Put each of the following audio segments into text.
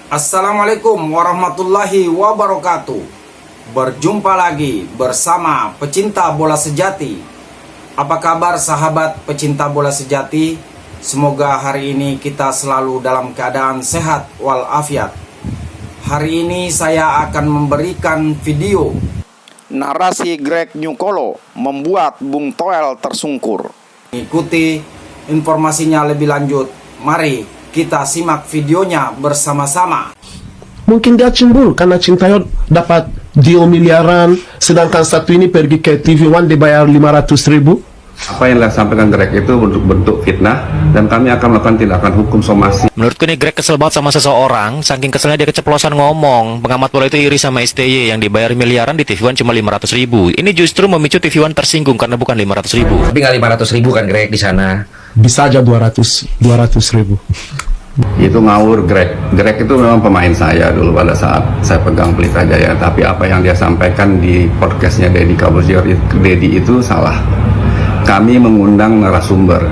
Assalamualaikum warahmatullahi wabarakatuh. Berjumpa lagi bersama pecinta bola sejati. Apa kabar sahabat pecinta bola sejati? Semoga hari ini kita selalu dalam keadaan sehat walafiat. Hari ini saya akan memberikan video narasi Greg Nyukolo membuat Bung Toel tersungkur. Ikuti informasinya lebih lanjut. Mari kita simak videonya bersama-sama. Mungkin dia cemburu karena Sintayong dapat deal miliaran, sedangkan satu ini pergi ke TV One dibayar 500.000. Apa yang disampaikan Greg itu bentuk fitnah, dan kami akan melakukan tindakan hukum somasi. Menurutku nih Greg kesel banget sama seseorang, saking keselnya dia keceplosan ngomong. Pengamat bola itu iri sama STY yang dibayar miliaran di TV One cuma 500.000. Ini justru memicu TV One tersinggung karena bukan 500.000. Tapi nggak 500.000 kan Greg di sana? Bisa aja 200.000. Itu ngawur Greg. Greg itu memang pemain saya dulu pada saat saya pegang Pelita Jaya. Tapi apa yang dia sampaikan di podcastnya Deddy Corbuzier, Deddy itu salah. Kami mengundang narasumber,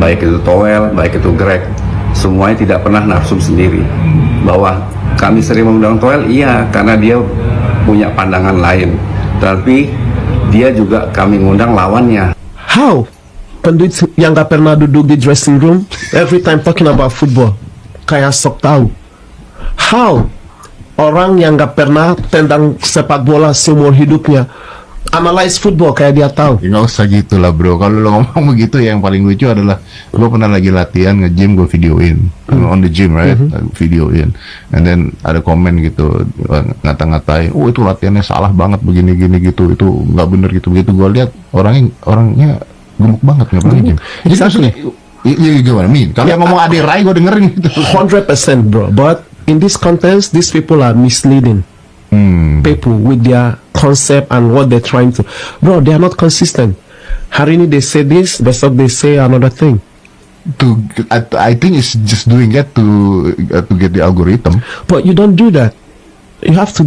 baik itu Toel, baik itu Greg, semuanya tidak pernah narsum sendiri. Bahwa kami sering mengundang Toel, iya, karena dia punya pandangan lain. Tapi dia juga kami ngundang lawannya. How? Penduit yang gak pernah duduk di dressing room, every time talking about football, kayak sok tahu. How? Orang yang gak pernah tendang sepak bola seumur hidupnya, analyze football kayak dia tahu. Nggak usah gitu lah bro. Kalau lo ngomong begitu, yang paling lucu adalah gue pernah lagi latihan nge-gym, gue videoin on the gym, right? Videoin, and then ada komen gitu ngata-ngatain, oh itu latihannya salah banget begini gini gitu, itu nggak bener gitu begitu. Gue lihat orangnya gemuk banget nggak pernah nge-gym. Jadi iya gimana min? Kalau yang ngomong Ade Rai gue dengerin gitu. 100% bro. But in this context, these people are misleading people with their concept and what they're trying to. Bro, they are not consistent. Hari ini they say this, besok they say another thing. I think it's just doing that to get the algorithm. But you don't do that. You have to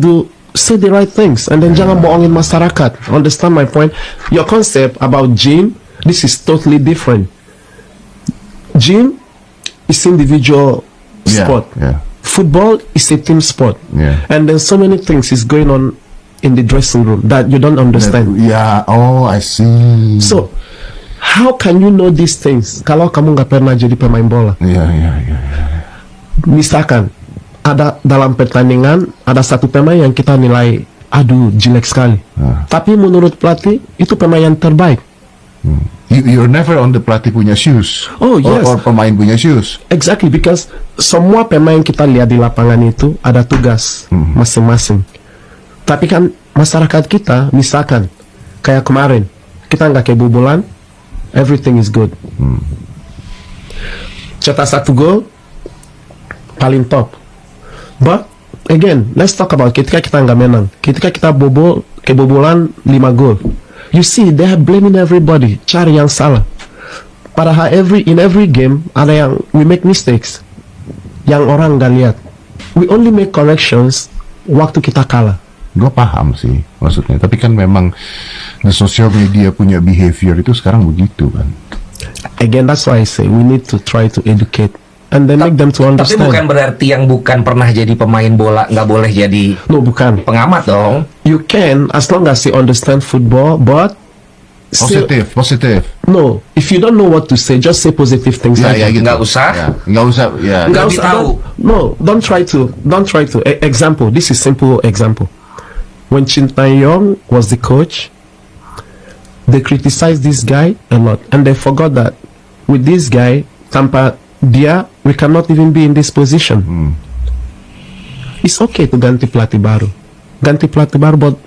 say the right things, and then jangan bohongin masyarakat. Understand my point? Your concept about gym, this is totally different. Gym is individual sport. Yeah. Football is a team sport. Yeah. And then so many things is going on in the dressing room that you don't understand. Yeah. Oh, I see. So, how can you know these things kalau kamu nggak pernah jadi pemain bola? Yeah. Misalkan ada dalam pertandingan ada satu pemain yang kita nilai aduh jelek sekali. Tapi menurut pelatih itu pemain yang terbaik. You're never on the pelatih punya shoes. Oh yes. Or pemain punya shoes. Exactly, because semua pemain kita lihat di lapangan itu ada tugas masing-masing. Tapi kan masyarakat kita, misalkan kayak kemarin kita nggak kebobolan, everything is good. Cetak satu gol paling top. But again, let's talk about ketika kita nggak menang, ketika kita kebobolan 5 gol. You see, they are blaming everybody, cari yang salah. Padahal in every game ada yang we make mistakes yang orang nggak lihat. We only make corrections waktu kita kalah. Gue paham sih maksudnya, tapi kan memang the social media punya behavior itu sekarang begitu kan. Again, that's why I say we need to try to educate and then make them to Tapi understand. bukan berarti yang bukan pernah jadi pemain bola nggak boleh jadi No, bukan. pengamat dong. You can, as long as you understand football, but still, Positif. no, if you don't know what to say, just say positive things. Ya gitu. Nggak usah. Nggak usah. Ya. Nggak Lebih usah, tahu. don't try to. Example, this is simple example. When Sintayong was the coach, they criticized this guy a lot, and they forgot that with this guy, tanpa dia, we cannot even be in this position. It's okay to ganti pelatih baru, but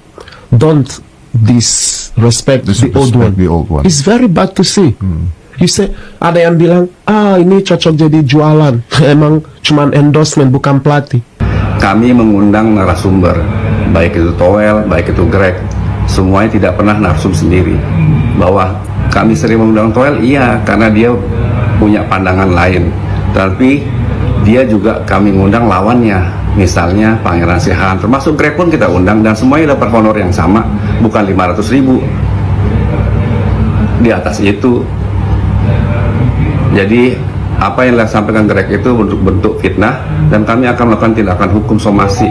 don't disrespect the old one. It's very bad to see. You say, ada yang bilang, ini cocok jadi jualan. Emang cuman endorsement, bukan pelatih. Kami mengundang narasumber, baik itu Toel, baik itu Greg, semuanya tidak pernah narsum sendiri. Bahwa kami sering mengundang Toel, iya, karena dia punya pandangan lain. Tapi dia juga kami ngundang lawannya, misalnya Pangeran Sihaan, termasuk Greg pun kita undang, dan semuanya dapat honor yang sama, bukan 500.000, di atas itu. Jadi apa yang disampaikan Greg itu bentuk fitnah, dan kami akan melakukan tindakan hukum somasi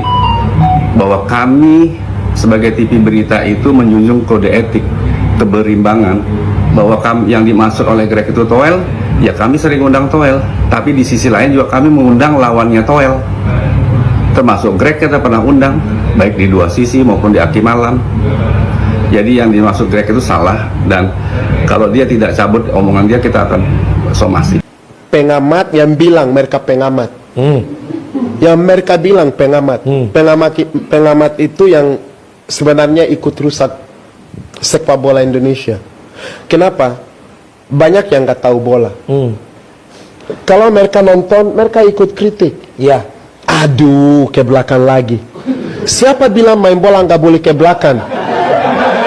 bahwa kami sebagai TV berita itu menjunjung kode etik keberimbangan, bahwa kami, yang dimaksud oleh Greg itu Toel, ya kami sering undang Toel, tapi di sisi lain juga kami mengundang lawannya Toel, termasuk Greg kita pernah undang baik di dua sisi maupun di Aki Malam. Jadi yang dimaksud Greg itu salah, dan kalau dia tidak cabut omongan dia, kita akan somasi. Pengamat yang bilang mereka pengamat, yang mereka bilang pengamat, pengamat itu yang sebenarnya ikut rusak sepak bola Indonesia. Kenapa? Banyak yang nggak tahu bola. Kalau mereka nonton, mereka ikut kritik. Ya, aduh, ke belakang lagi. Siapa bilang main bola nggak boleh ke belakang?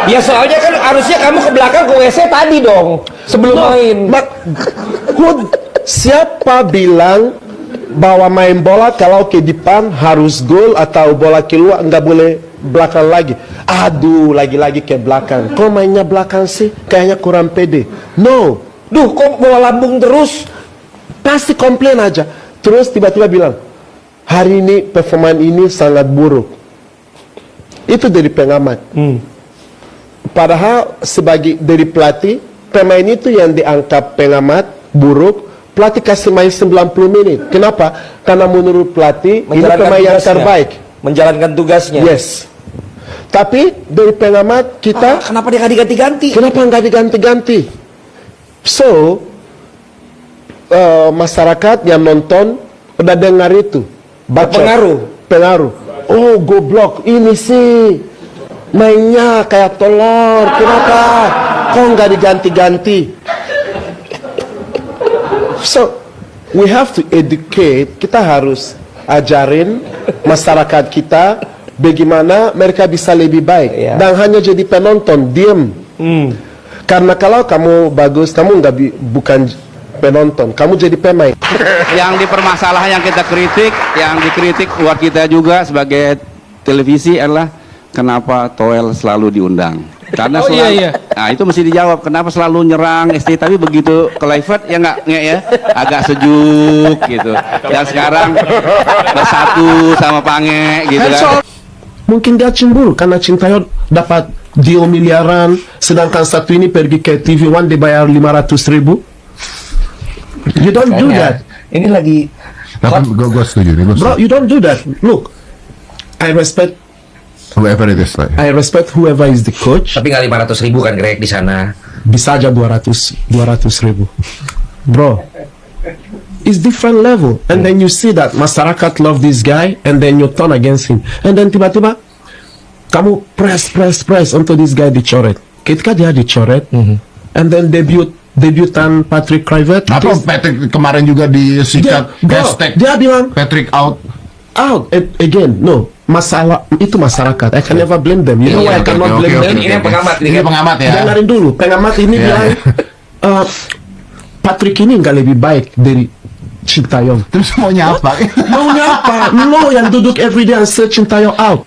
Ya soalnya kan harusnya kamu ke belakang ke WC tadi dong sebelum main. Siapa bilang bahwa main bola kalau ke depan harus gol atau bola keluar nggak boleh belakang lagi? Aduh, lagi-lagi ke belakang. Kok mainnya belakang sih? Kayaknya kurang pede. No. Duh, kok bola lambung terus? Pasti komplain aja. Terus tiba-tiba bilang, hari ini performan ini sangat buruk. Itu dari pengamat. Padahal sebagai dari pelatih, pemain itu yang dianggap pengamat buruk, pelatih kasih main 90 menit. Kenapa? Karena menurut pelatih ini pemain yang terbaik. Menjalankan tugasnya. Yes. Tapi dari pengamat kita, Kenapa dia nggak diganti-ganti? kenapa nggak diganti-ganti? So, masyarakat yang nonton udah dengar itu, pengaruh. Oh, goblok ini sih mainnya kayak telur. Kenapa? Kok nggak diganti-ganti? So, we have to educate. Kita harus ajarin masyarakat kita bagaimana mereka bisa lebih baik. Dan hanya jadi penonton, diam. Karena kalau kamu bagus, kamu bukan penonton, kamu jadi pemain. Yang dipermasalahkan, yang kita kritik, yang dikritik buat kita juga sebagai televisi adalah kenapa Toel selalu diundang. Karena nah itu mesti dijawab, kenapa selalu nyerang ST, tapi begitu ke live ya nggak ya, agak sejuk gitu. Dan sekarang bersatu sama Pange gitu kan. Mungkin dia cemburu karena Sintayong dapat deal miliaran, sedangkan satu ini pergi ke TV One dibayar 500.000. You don't do that. Ini lagi Tapi gue setuju nih, gue Bro, you don't do that. Look, I respect whoever it is, like. I respect whoever is the coach. tapi nggak 500.000 kan Greg di sana. Bisa aja 200.000. Bro, it's different level. And then you see that masyarakat love this guy, and then you turn against him. And then tiba-tiba kamu press untuk this guy dicoret. Ketika dia dicoret, and then debutan Patrick Kluivert. Apa Patrick kemarin juga disikat hashtag Dia bilang Patrick out. Again, no. Masalah itu masyarakat. I can never blame them. You know why I cannot blame them? Ini yang pengamat nih Ini kan. pengamat ya. Dengarin dulu, pengamat ini bilang Patrick ini nggak lebih baik dari Sintayong. Terus maunya apa? Maunya apa? Lo yang duduk everyday and search Sintayong out.